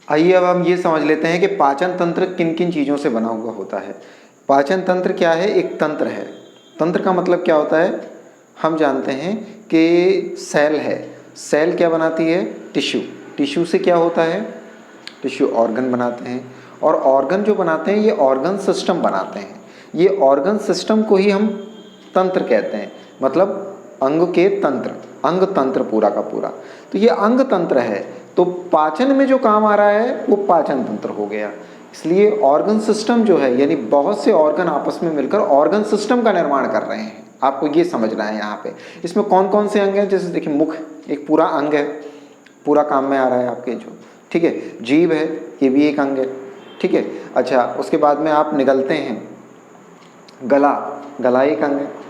आइए अब हम ये समझ लेते हैं कि पाचन तंत्र किन किन चीज़ों से बना हुआ होता है। पाचन तंत्र क्या है? एक तंत्र है। तंत्र का मतलब क्या होता है? हम जानते हैं कि सेल है। सेल क्या बनाती है? टिश्यू। टिश्यू से क्या होता है? टिश्यू ऑर्गन बनाते हैं, और ऑर्गन जो बनाते हैं ये ऑर्गन सिस्टम बनाते हैं। ये ऑर्गन सिस्टम को ही हम तंत्र कहते हैं, मतलब अंग के तंत्र, अंग तंत्र पूरा का पूरा। तो ये अंग तंत्र है, तो पाचन में जो काम आ रहा है वो पाचन तंत्र हो गया। इसलिए ऑर्गन सिस्टम जो है, यानी बहुत से ऑर्गन आपस में मिलकर ऑर्गन सिस्टम का निर्माण कर रहे हैं। आपको ये समझना है यहाँ पे इसमें कौन कौन से अंग हैं। जैसे देखिए, मुख एक पूरा अंग है, पूरा काम में आ रहा है आपके जो, ठीक है। जीभ है, ये भी एक अंग है, ठीक है। अच्छा, उसके बाद में आप निगलते हैं, गला, गला एक अंग है।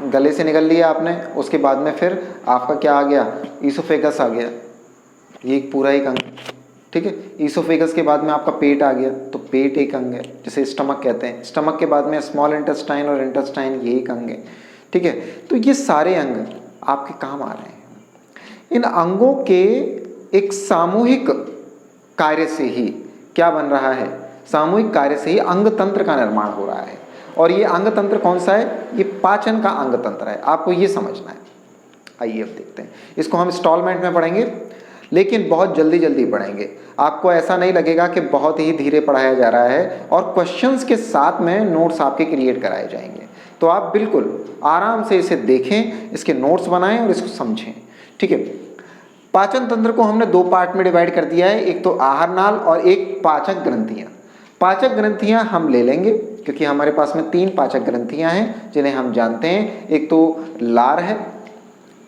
गले से निगल लिया आपने, उसके बाद में फिर आपका क्या आ गया? ईसोफेगस आ गया, ये एक पूरा एक अंग है, ठीक है। ईसोफेगस के बाद में आपका पेट आ गया, तो पेट एक अंग है, जिसे स्टमक कहते हैं। स्टमक के बाद में स्मॉल इंटेस्टाइन और इंटेस्टाइन, ये एक अंग है, ठीक है। तो ये सारे अंग आपके काम आ रहे हैं। इन अंगों के एक सामूहिक कार्य से ही क्या बन रहा है? सामूहिक कार्य से ही अंग तंत्र का निर्माण हो रहा है। और ये अंग तंत्र कौन सा है? ये पाचन का अंग तंत्र है। आपको ये समझना है। आइए अब देखते हैं, इसको हम इंस्टॉलमेंट में पढ़ेंगे, लेकिन बहुत जल्दी जल्दी पढ़ेंगे। आपको ऐसा नहीं लगेगा कि बहुत ही धीरे पढ़ाया जा रहा है, और क्वेश्चंस के साथ में नोट्स आपके क्रिएट कराए जाएंगे। तो आप बिल्कुल आराम से इसे देखें, इसके नोट्स बनाएं और इसको समझें, ठीक है। पाचन तंत्र को हमने दो पार्ट में डिवाइड कर दिया है, एक तो आहार नाल और एक पाचक ग्रंथियां। पाचक ग्रंथियां हम ले लेंगे क्योंकि हमारे पास में 3 पाचक ग्रंथियां हैं जिन्हें हम जानते हैं। एक तो लार है,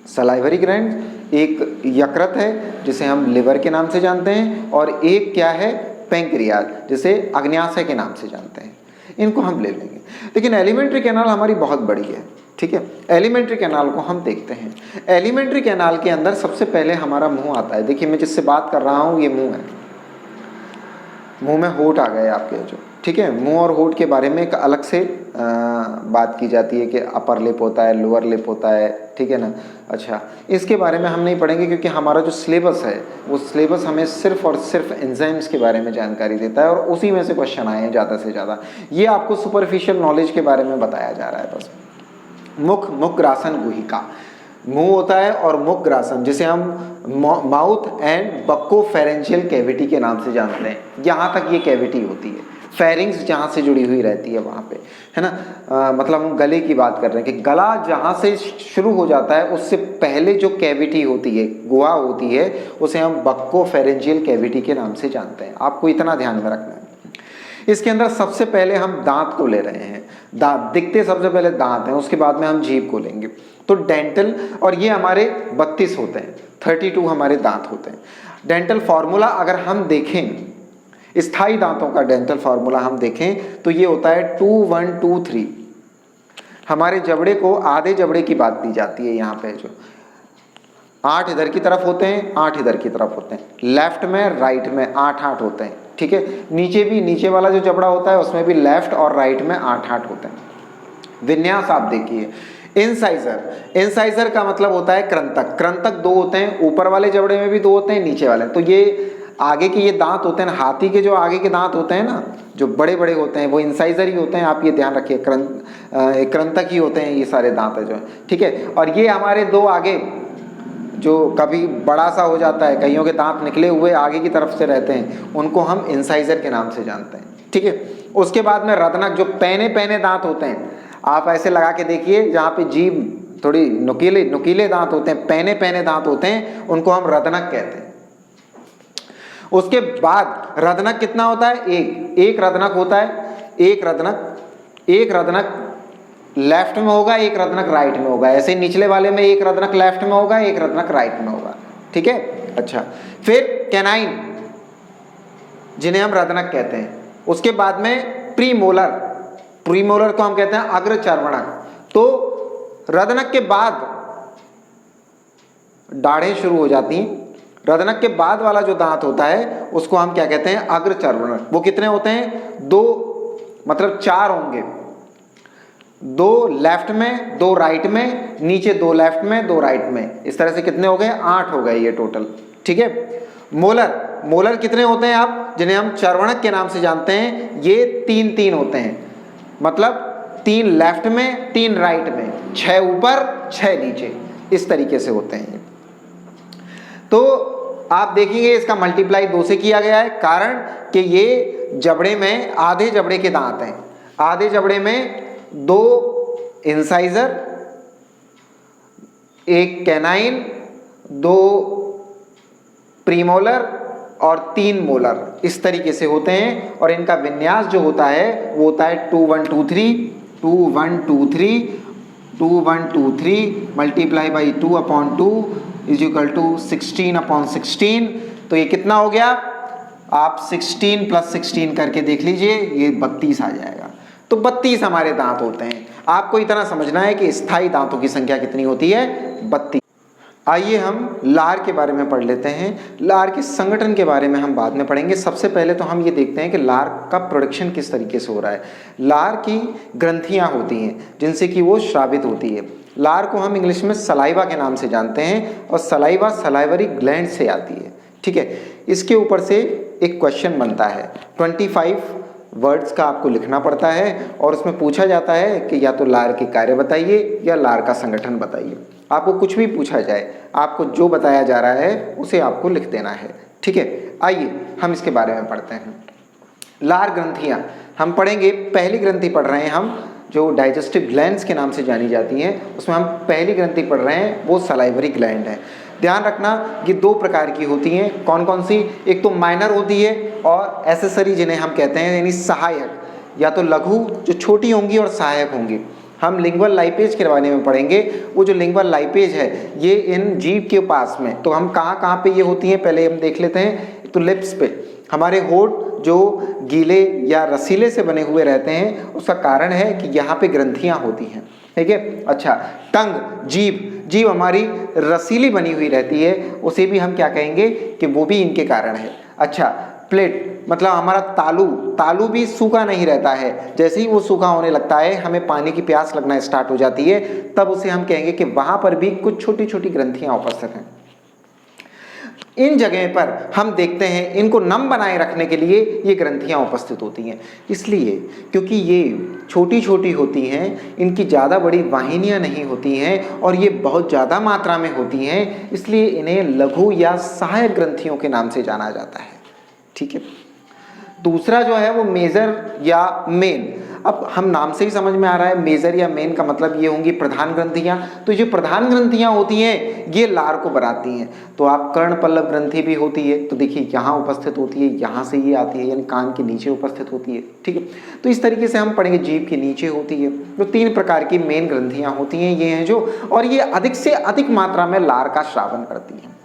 सलाइवरी ग्लैंड, एक यकृत है जिसे हम लिवर के नाम से जानते हैं, और एक क्या है? पैंक्रियाज, जिसे अग्न्याशय के नाम से जानते हैं। इनको हम ले लेंगे। लेकिन एलिमेंट्री कैनाल हमारी बहुत बड़ी है, ठीक है। एलिमेंट्री कैनाल को हम देखते हैं। एलिमेंट्री कैनाल के अंदर सबसे पहले हमारा मुंह आता है। देखिए, मैं जिससे बात कर रहा हूँ ये मुंह है, मुंह में होठ आ गए आपके जो, ठीक है। मुंह और होठ के बारे में एक अलग से बात की जाती है कि अपर लिप होता है, लोअर लिप होता है, ठीक है ना। अच्छा, इसके बारे में हम नहीं पढ़ेंगे क्योंकि हमारा जो सिलेबस है वो सिलेबस हमें सिर्फ और सिर्फ एंजाइम्स के बारे में जानकारी देता है, और उसी में से क्वेश्चन आए हैं ज़्यादा से ज़्यादा। ये आपको सुपरफिशियल नॉलेज के बारे में बताया जा रहा है बस। मुख, मुखग्रासन गुहिका, मुंह होता है, और मुखग्रासन जिसे हम माउथ एंड बक्कोफेरेंशियल कैविटी के नाम से जानते हैं। यहाँ तक ये कैविटी होती है, फेरिंग्स जहाँ से जुड़ी हुई रहती है वहाँ पे, है ना। मतलब हम गले की बात कर रहे हैं कि गला जहाँ से शुरू हो जाता है उससे पहले जो कैविटी होती है, गुहा होती है, उसे हम बक्कोफेरेंशियल कैविटी के नाम से जानते हैं। आपको इतना ध्यान में रखना है। इसके अंदर सबसे पहले हम दांत को ले रहे हैं। दांत दिखते सबसे पहले दांत हैं, उसके बाद में हम जीभ को लेंगे। तो डेंटल, और ये हमारे 32 होते हैं, 32 हमारे दांत होते हैं। डेंटल फार्मूला अगर हम देखें, स्थायी दांतों का डेंटल फार्मूला हम देखें तो ये होता है 2 1 2 3। हमारे जबड़े को, आधे जबड़े की बात दी जाती है यहाँ पे, जो 8 इधर की तरफ होते हैं, 8 इधर की तरफ होते हैं, लेफ्ट में राइट में 8 होते हैं, ठीक है। नीचे भी, नीचे वाला जो जबड़ा होता है उसमें भी लेफ्ट और राइट में 8 होते हैं। विन्यास आप देखिए, इंसाइजर, इंसाइजर का मतलब होता है कृंतक। कृंतक 2 होते हैं, ऊपर वाले जबड़े में भी 2 होते हैं, नीचे वाले। तो ये आगे के ये दांत होते हैं, हाथी के जो आगे के दांत होते हैं ना, जो बड़े बड़े होते हैं, वो इंसाइजर ही होते हैं। आप ये ध्यान रखिए, कृंतक ही होते हैं ये सारे दांत है जो, ठीक है। और ये हमारे 2 आगे जो कभी बड़ा सा हो जाता है, कईयों के दांत निकले हुए आगे की तरफ से रहते हैं, उनको हम इंसाइजर के नाम से जानते हैं, ठीक है। उसके बाद में रत्नक, जो पैने पैने दांत होते हैं, आप ऐसे लगा के देखिए, जहाँ पे जीभ थोड़ी नुकीले नुकीले दांत होते हैं, पैने पैने दांत होते हैं, उनको हम रत्नक कहते हैं। उसके बाद रत्नक कितना होता है? एक रत्नक होता है। एक रत्नक लेफ्ट में होगा, एक रत्नक राइट में होगा। ऐसे निचले वाले में एक रत्नक लेफ्ट में होगा, एक रत्नक राइट में होगा, ठीक है। अच्छा, फिर कैनाइन, जिन्हें हम रत्नक कहते हैं। उसके बाद में प्रीमोलर, प्रीमोलर को हम कहते हैं अग्रचर्वणक। तो रत्नक के बाद दाढ़ें शुरू हो जाती हैं। रत्नक के बाद वाला जो दांत होता है उसको हम क्या कहते हैं? अग्रचर्वणक। वो कितने होते हैं? 2, मतलब 4 होंगे। 2 लेफ्ट में, 2 राइट में, नीचे 2 लेफ्ट में, 2 राइट में। इस तरह से कितने हो गए? 8 हो गए ये टोटल, ठीक है। मोलर कितने होते हैं आप, जिन्हें हम चर्वणक के नाम से जानते हैं, ये 3 होते हैं, मतलब 3 लेफ्ट में 3 राइट में, 6 ऊपर 6 नीचे, इस तरीके से होते हैं। तो आप देखेंगे इसका मल्टीप्लाई 2 से किया गया है, कारण कि ये जबड़े में आधे जबड़े के दांत हैं, आधे जबड़े में 2 इंसाइजर, 1 कैनाइन, 2 प्रीमोलर और 3 मोलर, इस तरीके से होते हैं। और इनका विन्यास जो होता है वो होता है 2 1 2 3 2 1 2 3 2 1 2 3 multiply by 2/2 is equal to 16/16। तो ये कितना हो गया, आप 16 + 16 करके देख लीजिए, ये 32 आ जाएगा। तो 32 हमारे दांत होते हैं। आपको इतना समझना है कि स्थायी दांतों की संख्या कितनी होती है, 32। आइए हम लार के बारे में पढ़ लेते हैं। लार के संगठन के बारे में हम बाद में पढ़ेंगे। सबसे पहले तो हम ये देखते हैं कि लार का प्रोडक्शन किस तरीके से हो रहा है। लार की ग्रंथियां होती हैं जिनसे कि वो स्रावित होती है। लार को हम इंग्लिश में सलाइवा के नाम से जानते हैं और सलाइवा सलाइवरी ग्लैंड से आती है, ठीक है। इसके ऊपर से एक क्वेश्चन बनता है, 25 वर्ड्स का आपको लिखना पड़ता है और उसमें पूछा जाता है कि या तो लार के कार्य बताइए या लार का संगठन बताइए। आपको कुछ भी पूछा जाए, आपको जो बताया जा रहा है उसे आपको लिख देना है, ठीक है। आइए हम इसके बारे में पढ़ते हैं। लार ग्रंथियाँ हम पढ़ेंगे। पहली ग्रंथि पढ़ रहे हैं हम, जो डाइजेस्टिव ग्लैंड्स के नाम से जानी जाती हैं, उसमें हम पहली ग्रंथि पढ़ रहे हैं, वो सलाइवरी ग्लैंड है। ध्यान रखना ये 2 प्रकार की होती हैं। कौन कौन सी, एक तो माइनर होती है और एसेसरी जिन्हें हम कहते हैं, यानी सहायक, या तो लघु जो छोटी होंगी और सहायक होंगी। हम लिंगुअल लाइपेज के बारे में पढ़ेंगे। वो जो लिंगुअल लाइपेज है ये इन जीभ के पास में, तो हम कहाँ पे ये होती हैं पहले हम देख लेते हैं। तो लिप्स पे, हमारे होठ जो गीले या रसीले से बने हुए रहते हैं, उसका कारण है कि यहाँ पे ग्रंथियाँ होती हैं, ठीक है। अच्छा, टंग, जीभ हमारी रसीली बनी हुई रहती है, उसे भी हम क्या कहेंगे कि वो भी इनके कारण है। अच्छा, प्लेट मतलब हमारा तालू भी सूखा नहीं रहता है। जैसे ही वो सूखा होने लगता है, हमें पानी की प्यास लगना स्टार्ट हो जाती है, तब उसे हम कहेंगे कि वहाँ पर भी कुछ छोटी छोटी ग्रंथियाँ उपस्थित हैं। इन जगह पर हम देखते हैं इनको नम बनाए रखने के लिए ये ग्रंथियाँ उपस्थित होती हैं। इसलिए क्योंकि ये छोटी छोटी होती हैं, इनकी ज़्यादा बड़ी वाहिनियाँ नहीं होती हैं और ये बहुत ज़्यादा मात्रा में होती हैं, इसलिए इन्हें लघु या सहायक ग्रंथियों के नाम से जाना जाता है, ठीक है। दूसरा जो है वो मेजर या मेन। अब हम नाम से ही समझ में आ रहा है, मेजर या मेन का मतलब ये होंगी प्रधान ग्रंथियाँ। तो जो प्रधान ग्रंथियाँ होती हैं ये लार को बनाती हैं। तो आप कर्ण पल्लव ग्रंथि भी होती है, तो देखिए यहाँ उपस्थित होती है, यहाँ से ये आती है, यानी कान के नीचे उपस्थित होती है, ठीक है। तो इस तरीके से हम पढ़ेंगे, जीभ के नीचे होती है। तो 3 प्रकार की मेन ग्रंथियाँ होती हैं, ये हैं जो, और ये अधिक से अधिक मात्रा में लार का श्रावण करती हैं,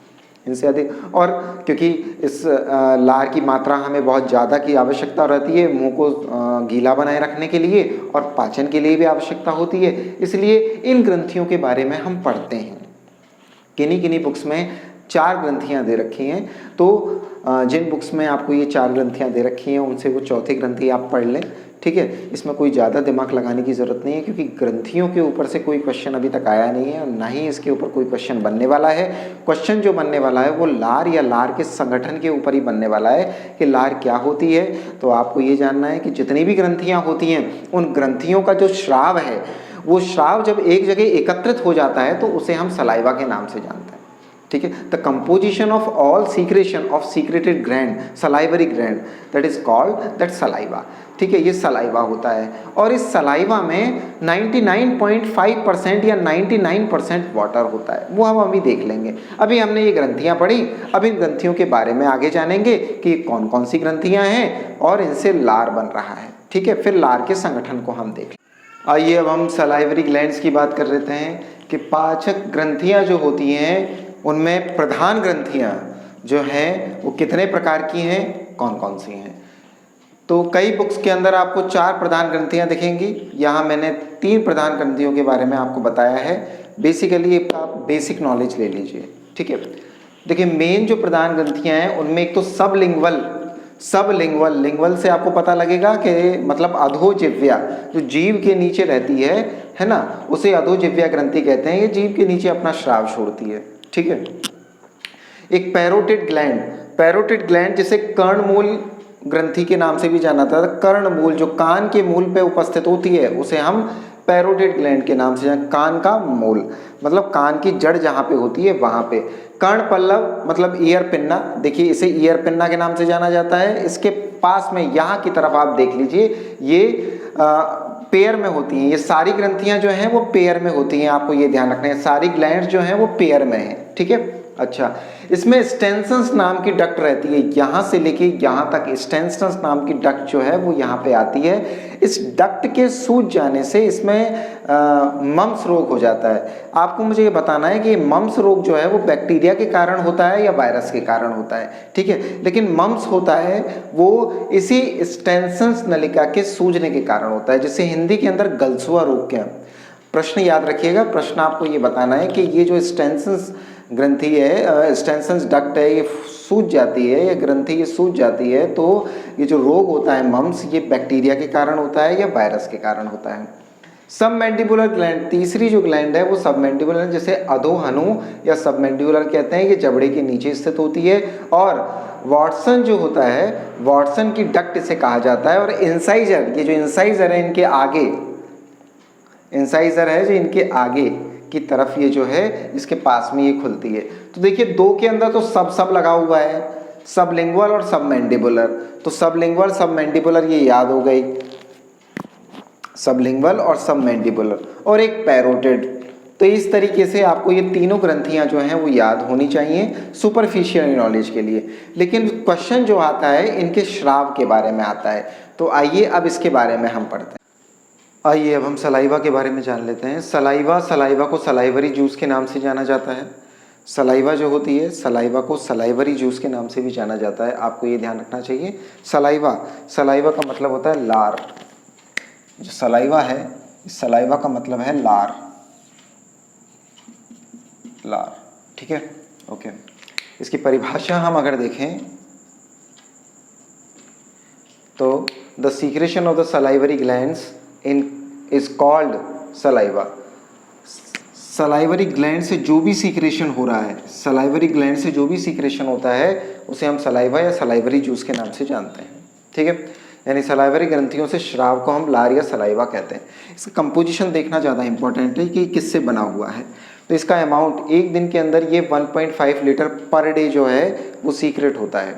इनसे अधिक। और क्योंकि इस लार की मात्रा हमें बहुत ज़्यादा की आवश्यकता रहती है, मुंह को गीला बनाए रखने के लिए और पाचन के लिए भी आवश्यकता होती है, इसलिए इन ग्रंथियों के बारे में हम पढ़ते हैं। किन्हीं बुक्स में 4 ग्रंथियाँ दे रखी हैं, तो जिन बुक्स में आपको ये 4 ग्रंथियाँ दे रखी हैं उनसे वो चौथी ग्रंथि आप पढ़ लें, ठीक है। इसमें कोई ज़्यादा दिमाग लगाने की ज़रूरत नहीं है, क्योंकि ग्रंथियों के ऊपर से कोई क्वेश्चन अभी तक आया नहीं है और ना ही इसके ऊपर कोई क्वेश्चन बनने वाला है। क्वेश्चन जो बनने वाला है वो लार या लार के संगठन के ऊपर ही बनने वाला है कि लार क्या होती है। तो आपको ये जानना है कि जितनी भी ग्रंथियाँ होती हैं, उन ग्रंथियों का जो स्राव है, वो स्राव जब एक जगह एकत्रित हो जाता है तो उसे हम सलाइवा के नाम से जानते हैं, ठीक है। The composition of all secretion of secreted gland, salivary gland, that is called that saliva, ठीक है। ये सलाइवा होता है और इस सलाइवा में 99.5% या 99% वाटर होता है, वो हम अभी देख लेंगे। अभी हमने ये ग्रंथियाँ पढ़ी, अब इन ग्रंथियों के बारे में आगे जानेंगे कि कौन कौन सी ग्रंथियाँ हैं और इनसे लार बन रहा है, ठीक है। फिर लार के संगठन को हम देख। आइए अब हम सलाइवरी ग्लैंड्स की बात कर लेते हैं कि पाचक ग्रंथियाँ जो होती हैं उनमें प्रधान ग्रंथियाँ जो हैं वो कितने प्रकार की हैं, कौन कौन सी हैं। तो कई बुक्स के अंदर आपको 4 प्रधान ग्रंथियाँ दिखेंगी, यहाँ मैंने 3 प्रधान ग्रंथियों के बारे में आपको बताया है। बेसिकली आप बेसिक नॉलेज ले लीजिए, ठीक है। देखिए, मेन जो प्रधान ग्रंथियाँ हैं उनमें एक तो लिंगुअल से आपको पता लगेगा कि मतलब अधोजिह्वा, जो जीभ के नीचे रहती है ना, उसे अधोजिह्वा ग्रंथि कहते हैं। ये जीभ के नीचे अपना स्राव छोड़ती है, ठीक है। एक पैरोटिड ग्लैंड, पैरोटिड ग्लैंड जिसे कर्णमूल ग्रंथि के नाम से भी जाना जाता है। कर्णमूल जो कान के मूल पे उपस्थित होती है उसे हम पैरोटिड ग्लैंड के नाम से जान, कान का मूल मतलब कान की जड़ जहाँ पे होती है वहाँ पे। कर्ण पल्लव मतलब ईयर पिन्ना, देखिए इसे ईयर पिन्ना के नाम से जाना जाता है। इसके पास में यहाँ की तरफ आप देख लीजिए, ये पेयर में होती हैं, ये सारी ग्रंथियां जो हैं वो पेयर में होती हैं, आपको ये ध्यान रखना है, सारी ग्लैंड्स जो हैं वो पेयर में हैं, ठीक है। अच्छा, इसमें स्टेंसन्स नाम की डक्ट रहती है, यहाँ से लेके यहाँ तक स्टेंसन्स नाम की डक्ट जो है वो यहाँ पे आती है। इस डक्ट के सूज जाने से इसमें मम्स रोग हो जाता है। आपको मुझे ये बताना है कि मम्स रोग जो है वो बैक्टीरिया के कारण होता है या वायरस के कारण होता है, ठीक है। लेकिन मम्स होता है वो इसी स्टेंसन्स नलिका के सूजने के कारण होता है, जिसे हिंदी के अंदर गलसुआ रोग क्या। प्रश्न याद रखिएगा, प्रश्न आपको ये बताना है कि ये जो स्टेंसन्स ग्रंथि है, स्टेंसन्स डक्ट है, ये सूज जाती है, ये ग्रंथि ये सूज जाती है, तो ये जो रोग होता है मम्स, ये बैक्टीरिया के कारण होता है या वायरस के कारण होता है। सबमैंडिबुलर ग्लैंड, तीसरी जो ग्लैंड है वो सबमैंडिबुलर, जिसे अधोहनु या सबमैंडिबुलर कहते हैं, ये जबड़े के नीचे स्थित होती है। और वॉटसन जो होता है, वॉटसन की डक्ट इसे कहा जाता है। और इंसाइजर, ये जो इंसाइजर है इनके आगे, इंसाइजर है जो इनके आगे की तरफ ये जो है इसके पास में ये खुलती है। तो देखिए दो के अंदर तो सब लगा हुआ है, सबलिंगुअल और सबमैंडिबुलर। तो सबलिंगुअल सबमैंडिबुलर ये याद हो गई, सबलिंगुअल और सबमैंडिबुलर, और एक पैरोटिड। तो इस तरीके से आपको ये तीनों ग्रंथियां जो हैं वो याद होनी चाहिए सुपरफिशियल नॉलेज के लिए। लेकिन क्वेश्चन जो आता है इनके श्राव के बारे में आता है। तो आइए अब इसके बारे में हम पढ़ते हैं। आइए अब हम सलाइवा के बारे में जान लेते हैं। सलाइवा को सलाइवरी जूस के नाम से जाना जाता है। सलाइवा जो होती है, सलाइवा को सलाइवरी जूस के नाम से भी जाना जाता है, आपको ये ध्यान रखना चाहिए। सलाइवा का मतलब होता है लार। जो सलाइवा है, इस सलाइवा का मतलब है लार, ठीक है, ओके। इसकी परिभाषा हम अगर देखें तो the secretion of the salivary glands is called saliva. Salivary gland से जो भी सीक्रेशन हो रहा है, सलाइवरी ग्लैंड से जो भी सीक्रेशन होता है उसे हम सलाइवा या सलाइवरी जूस के नाम से जानते हैं, ठीक है। यानी सलाइवरी ग्रंथियों से श्राव को हम लार या सलाइवा कहते हैं। इसका कंपोजिशन देखना ज़्यादा इंपॉर्टेंट है कि किससे बना हुआ है। तो इसका अमाउंट एक दिन के अंदर ये 1.5 लीटर पर डे जो है वो सीक्रेट होता है।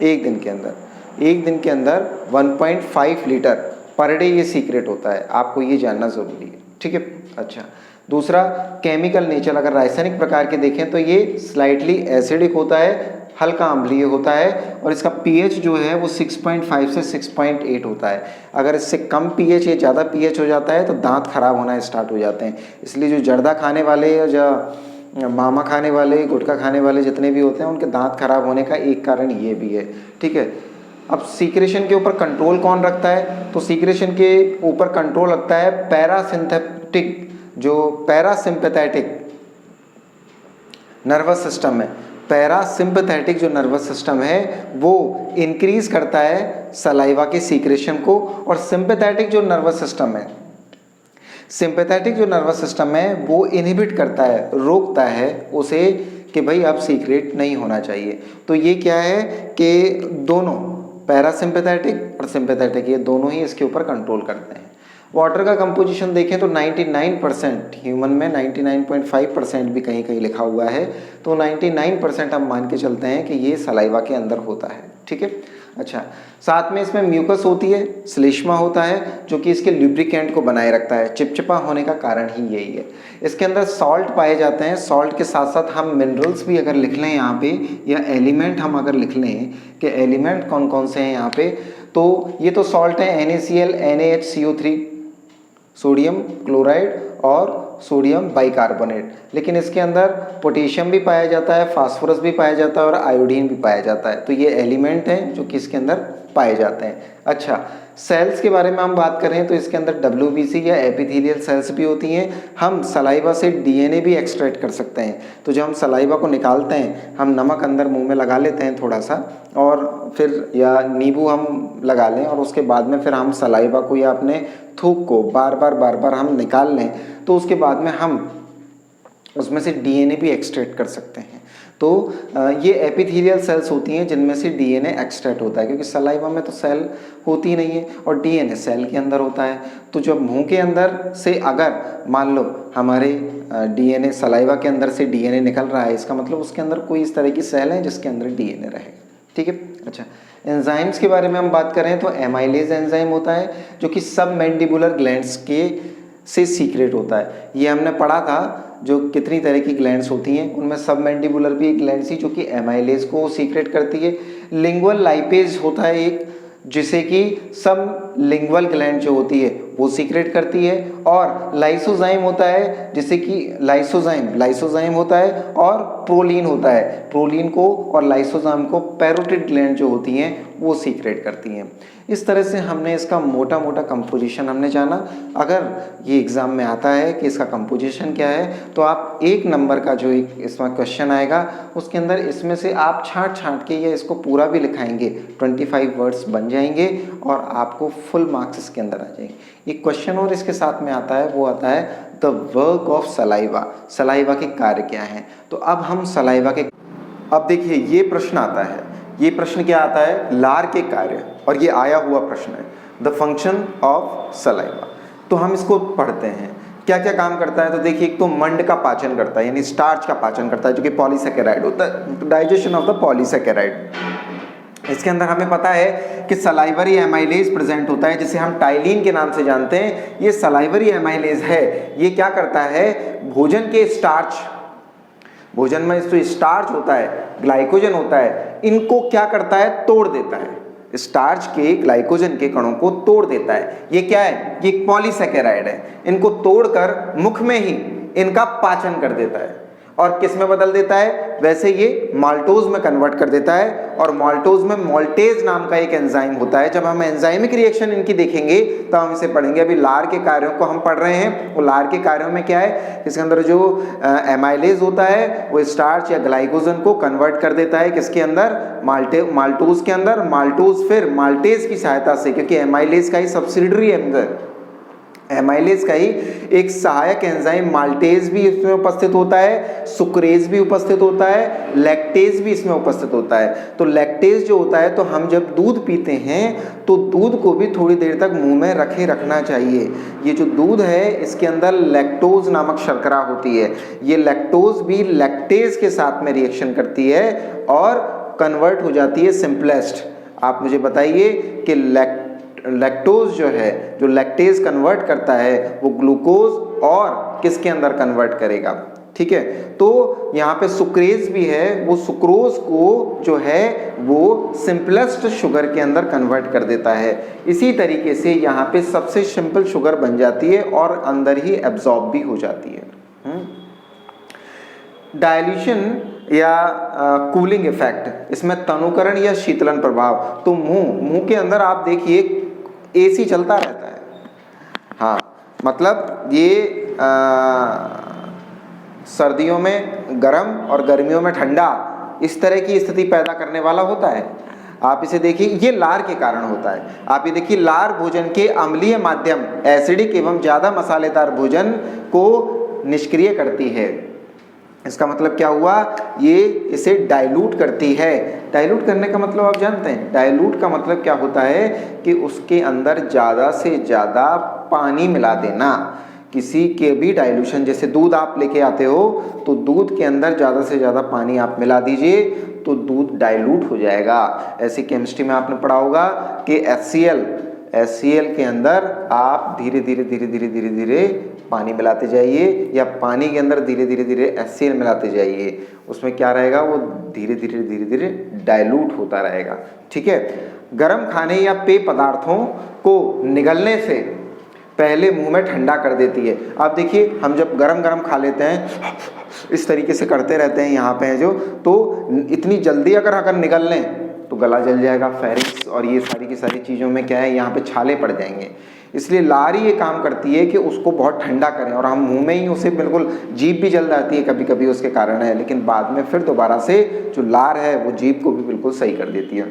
एक दिन के अंदर 1.5 लीटर पर डे ये सीक्रेट होता है, आपको ये जानना ज़रूरी है, ठीक है। अच्छा, दूसरा केमिकल नेचर, अगर रासायनिक प्रकार के देखें तो ये स्लाइटली एसिडिक होता है, हल्का अम्लीय होता है, और इसका पीएच जो है वो 6.5 से 6.8 होता है। अगर इससे कम पीएच या ज़्यादा पीएच हो जाता है तो दांत खराब होना स्टार्ट हो जाते हैं। इसलिए जो जर्दा खाने वाले या जो मामा खाने वाले, गुटखा खाने वाले जितने भी होते हैं उनके दांत खराब होने का एक कारण ये भी है, ठीक है। अब सीक्रेशन के ऊपर कंट्रोल कौन रखता है? तो सीक्रेशन के ऊपर कंट्रोल रखता है पैरासिम्पैथेटिक, जो पैरासिम्पैथेटिक नर्वस सिस्टम है। पैरासिम्पैथेटिक जो नर्वस सिस्टम है वो इंक्रीज करता है सलाइवा के सीक्रेशन को, और सिंपैथेटिक जो नर्वस सिस्टम है, सिंपैथेटिक जो नर्वस सिस्टम है वो इनहिबिट करता है, रोकता है उसे कि भाई अब सीक्रेट नहीं होना चाहिए। तो ये क्या है कि दोनों पैरासिम्पैथेटिक और सिंपैथेटिक ये दोनों ही इसके ऊपर कंट्रोल करते हैं। वाटर का कंपोजिशन देखें तो 99%, ह्यूमन में 99.5% भी कहीं कहीं लिखा हुआ है, तो 99% हम मान के चलते हैं कि ये सलाइवा के अंदर होता है, ठीक है। अच्छा, साथ में इसमें म्यूकस होती है, श्लेष्मा होता है जो कि इसके लुब्रिकेंट को बनाए रखता है। चिपचिपा होने का कारण ही यही है। इसके अंदर सॉल्ट पाए जाते हैं। सॉल्ट के साथ साथ हम मिनरल्स भी अगर लिख लें यहाँ पे, या एलिमेंट हम अगर लिख लें कि एलिमेंट कौन कौन से हैं यहाँ पे, तो ये तो सॉल्ट है NaCl, NaHCO3, सोडियम क्लोराइड और सोडियम बाइकार्बोनेट। लेकिन इसके अंदर पोटेशियम भी पाया जाता है, फास्फोरस भी पाया जाता है और आयोडीन भी पाया जाता है। तो ये एलिमेंट हैं जो कि इसके अंदर पाए जाते हैं। अच्छा, सेल्स के बारे में हम बात करें तो इसके अंदर WBC या एपिथेलियल सेल्स भी होती हैं। हम सलाइवा से DNA भी एक्सट्रैक्ट कर सकते हैं। तो जब हम सलाइवा को निकालते हैं, हम नमक अंदर मुंह में लगा लेते हैं थोड़ा सा, और फिर या नींबू हम लगा लें, और उसके बाद में फिर हम सलाइवा को या अपने थूक को बार बार हम निकाल लें, तो उसके बाद में हम उसमें से DNA भी एक्सट्रैक्ट कर सकते हैं। तो तो ये एपिथेलियल सेल्स होती हैं जिनमें से डीएनए एक्सट्रैक्ट होता है, क्योंकि सलाइवा में तो सेल होती नहीं है और डीएनए सेल के अंदर होता है। तो जब मुंह के अंदर से अगर मान लो हमारे डीएनए सलाइवा के अंदर से डीएनए निकल रहा है, इसका मतलब उसके अंदर कोई इस तरह की सेल है जिसके अंदर डीएनए रहेगा। ठीक है। अच्छा, एंजाइम्स के बारे में हम बात करें तो एमाइलेज एंजाइम होता है जो कि सब मैंडिबुलर ग्लैंड्स के से सीक्रेट होता है। ये हमने पढ़ा था जो कितनी तरह की ग्लैंड्स होती हैं, उनमें सब मैंडिबुलर भी एक ग्लैंड थी जो कि एमाइलेज को सीक्रेट करती है। लिंगुअल लाइपेज होता है एक, जिसे कि सब लिंगुअल ग्लैंड जो होती है वो सीक्रेट करती है। और लाइसोजाइम होता है जिसे कि लाइसोजाइम होता है और प्रोलीन होता है। प्रोलीन को और लाइसोजाइम को पैरोटिड ग्लैंड जो होती हैं वो सीक्रेट करती हैं। इस तरह से हमने इसका मोटा मोटा कंपोजिशन हमने जाना। अगर ये एग्ज़ाम में आता है कि इसका कंपोजिशन क्या है तो आप 1 नंबर का जो एक इसमें क्वेश्चन आएगा उसके अंदर इसमें से आप छांट के या इसको पूरा भी लिखाएंगे, 25 वर्ड्स बन जाएंगे और आपको फुल मार्क्स इसके अंदर आ जाएंगे। एक क्वेश्चन और इसके साथ में आता है, वो आता है the work of saliva, saliva के कार्य क्या हैं। तो अब हम सलाइवा के, अब देखिए ये प्रश्न आता है, ये प्रश्न क्या आता है, लार के कार्य, और ये आया हुआ प्रश्न है, द फंक्शन ऑफ सलाइवा। तो हम इसको पढ़ते हैं, क्या क्या काम करता है। तो देखिए एक तो मंड का पाचन करता है, यानी स्टार्च का पाचन करता है जो कि पॉलीसैकेराइड होता है, डाइजेशन ऑफ द पॉलीसैकेराइड। इसके अंदर हमें पता है कि सलाइवरी एमाइलेज प्रेजेंट होता है जिसे हम टाइलिन के नाम से जानते हैं। ये सलाइवरी एमाइलेज है, ये क्या करता है, भोजन के स्टार्च, भोजन में जो स्टार्च होता है, ग्लाइकोजन होता है, इनको क्या करता है, तोड़ देता है। स्टार्च के ग्लाइकोजन के कणों को तोड़ देता है। ये क्या है, ये एक पॉलीसैकेराइड है। इनको तोड़कर मुख में ही इनका पाचन कर देता है और किस में बदल देता है, वैसे ये माल्टोज में कन्वर्ट कर देता है। और माल्टोज में मोल्टेज नाम का एक एंजाइम होता है। जब हम एंजाइमिक रिएक्शन इनकी देखेंगे तो हम इसे पढ़ेंगे। अभी लार के कार्यों को हम पढ़ रहे हैं। वो लार के कार्यों में क्या है, इसके अंदर जो एमाइलेज होता है वो स्टार्च या ग्लाइकोजन को कन्वर्ट कर देता है किसके अंदर, माल्टोज के अंदर। माल्टोज फिर माल्टेज की सहायता से, क्योंकि एमाइलेज का ही सब्सिडियरी एमाइलेज का ही एक सहायक एंजाइम माल्टेज भी इसमें उपस्थित होता है, सुक्रेज भी उपस्थित होता है, लैक्टेज भी इसमें उपस्थित होता है। तो लैक्टेज जो होता है, तो हम जब दूध पीते हैं तो दूध को भी थोड़ी देर तक मुंह में रखना चाहिए। ये जो दूध है इसके अंदर लैक्टोज नामक शर्करा होती है। ये लैक्टोज भी लैक्टेज के साथ में रिएक्शन करती है और कन्वर्ट हो जाती है सिंपलेस्ट। आप मुझे बताइए कि लैक्टोज जो है, जो लैक्टेज कन्वर्ट करता है वो ग्लूकोज और किसके अंदर कन्वर्ट करेगा। ठीक है, तो यहाँ पे सुक्रेज भी है, वो सुक्रोज को जो है वो सिंपलेस्ट शुगर के अंदर कन्वर्ट कर देता है। इसी तरीके से यहाँ पे सबसे सिंपल शुगर बन जाती है और अंदर ही एब्जॉर्ब भी हो जाती है। डायल्यूशन या कूलिंग इफेक्ट, इसमें तनुकरण या शीतलन प्रभाव। तो मुंह के अंदर आप देखिए एसी चलता रहता है, हाँ, मतलब ये सर्दियों में गर्म और गर्मियों में ठंडा, इस तरह की स्थिति पैदा करने वाला होता है। आप इसे देखिए, ये लार के कारण होता है। आप ये देखिए, लार भोजन के अम्लीय माध्यम, एसिडिक एवं ज़्यादा मसालेदार भोजन को निष्क्रिय करती है। इसका मतलब क्या हुआ, ये इसे डाइल्यूट करती है। डाइल्यूट करने का मतलब आप जानते हैं, डाइल्यूट का मतलब क्या होता है कि उसके अंदर ज़्यादा से ज़्यादा पानी मिला देना। किसी के भी डाइल्यूशन, जैसे दूध आप लेके आते हो तो दूध के अंदर ज़्यादा से ज़्यादा पानी आप मिला दीजिए तो दूध डाइल्यूट हो जाएगा। ऐसे केमिस्ट्री में आपने पढ़ा होगा कि HCl के अंदर आप धीरे धीरे पानी मिलाते जाइए, या पानी के अंदर धीरे धीरे HCl मिलाते जाइए। उसमें क्या रहेगा, वो धीरे धीरे डाइल्यूट होता रहेगा। ठीक है, गर्म खाने या पेय पदार्थों को निगलने से पहले मुंह में ठंडा कर देती है। आप देखिए, हम जब गरम खा लेते हैं, इस तरीके से करते रहते हैं यहाँ पे जो, तो इतनी जल्दी अगर निगल लें तो गला जल जाएगा, फेरिंक्स और ये सारी की सारी चीज़ों में क्या है, यहाँ पे छाले पड़ जाएंगे। इसलिए लार ये काम करती है कि उसको बहुत ठंडा करें, और हम मुंह में ही उसे बिल्कुल, जीभ भी जल जाती है कभी कभी उसके कारण है, लेकिन बाद में फिर दोबारा से जो लार है वो जीभ को भी बिल्कुल सही कर देती है।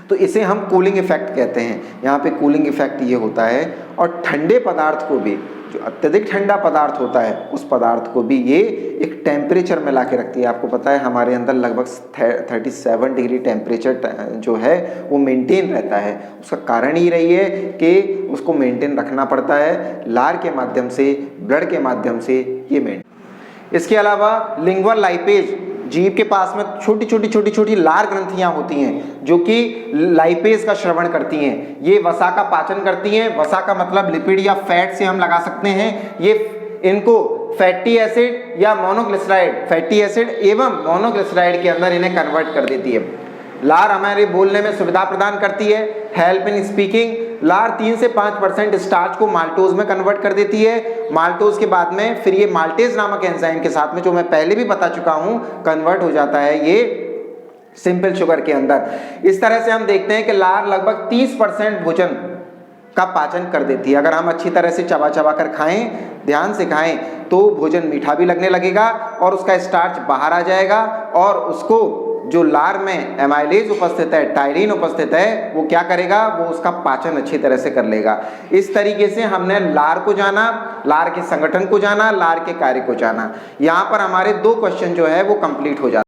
तो इसे हम कूलिंग इफेक्ट कहते हैं। यहाँ पे कूलिंग इफेक्ट ये होता है। और ठंडे पदार्थ को भी, जो अत्यधिक ठंडा पदार्थ होता है, उस पदार्थ को भी ये एक टेम्परेचर में ला के रखती है। आपको पता है हमारे अंदर लगभग 37 डिग्री टेम्परेचर जो है वो मेंटेन रहता है। उसका कारण ही रही है कि उसको मेंटेन रखना पड़ता है लार के माध्यम से, ब्लड के माध्यम से ये मेंटेन। इसके अलावा लिंगुअल लाइपेज, जीभ के पास में छोटी छोटी लार ग्रंथियां होती हैं जो कि लाइपेज का श्रवण करती हैं। ये वसा का पाचन करती हैं। वसा का मतलब लिपिड या फैट से हम लगा सकते हैं। ये इनको फैटी एसिड या मोनोग्लिसराइड, फैटी एसिड एवं मोनोग्लिसराइड के अंदर इन्हें कन्वर्ट कर देती है। लार हमारे बोलने में सुविधा प्रदान करती है, हेल्प इन स्पीकिंग। लार 3 से 5% स्टार्च को माल्टोज में कन्वर्ट कर देती है। माल्टोज के बाद में फिर ये माल्टेज नामक एंजाइम के साथ में, जो मैं पहले भी बता चुका हूं, कन्वर्ट हो जाता है ये सिंपल शुगर के अंदर। इस तरह से हम देखते हैं कि लार लगभग 30% भोजन का पाचन कर देती है। अगर हम अच्छी तरह से चबा चबा कर खाएं, ध्यान से खाएं, तो भोजन मीठा भी लगने लगेगा और उसका स्टार्च बाहर आ जाएगा और उसको जो लार में एमाइलेज उपस्थित है, टायरीन उपस्थित है, वो क्या करेगा, वो उसका पाचन अच्छी तरह से कर लेगा। इस तरीके से हमने लार को जाना, लार के संगठन को जाना, लार के कार्य को जाना। यहाँ पर हमारे 2 क्वेश्चन जो है वो कंप्लीट हो जाते हैं।